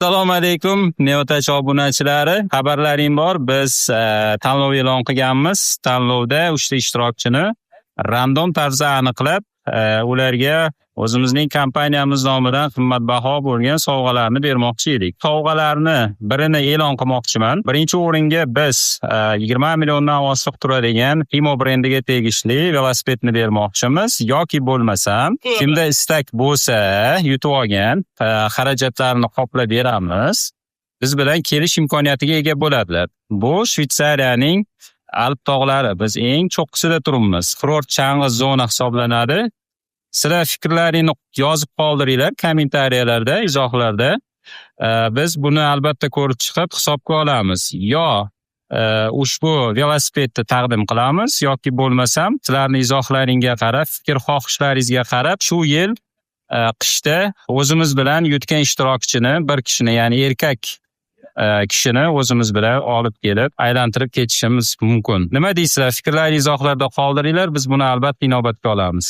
Assalomu alaykum, Neotaj obunachilari. Xabarlaring bor, biz tanlov e'lon qilganmiz. Tanlovda 3 ta ishtirokchini random tarzda aniqlab, ularga o'zimizning kompaniyamiz nomidan qimmatbaho bo'lgan sovg'alarni bermoqchi edik. Sovg'alarni birini e'lon qilmoqchiman. Birinchi o'ringa biz 20 milliondan oshiq turadigan Himo brendiga tegishli velosipedni bermoqchimiz. Yoki bo'lmasam, kimda istak bo'lsa, yutib olgan xarajatlarni qoplab beramiz. Biz bilan kelish imkoniyatiga ega bo'ladilar. Bu Shvetsariyaning Alp tog'lari. Biz eng cho'qqisida turibmiz. Kurort chang'i zona hisoblanadi. Sizlar fikrlaringizni yozib qoldiringlar kommentariyalarda, izohlarda. Biz buni albatta ko'rib chiqib hisobga olamiz. Yo ushbu velosipedni taqdim qilamiz yoki bo'lmasam sizlarning izohlaringizga qarab, fikr xohishlaringizga qarab shu yil qishda o'zimiz bilan yutgan ishtirokchini, bir kishini, ya'ni erkak kishini o'zimiz bilan olib kelib aylantirib ketishimiz mumkin. Nima deysizlar? Fikrlaringizni izohlarda qoldiringlar. Biz buni albatta inobatga olamiz.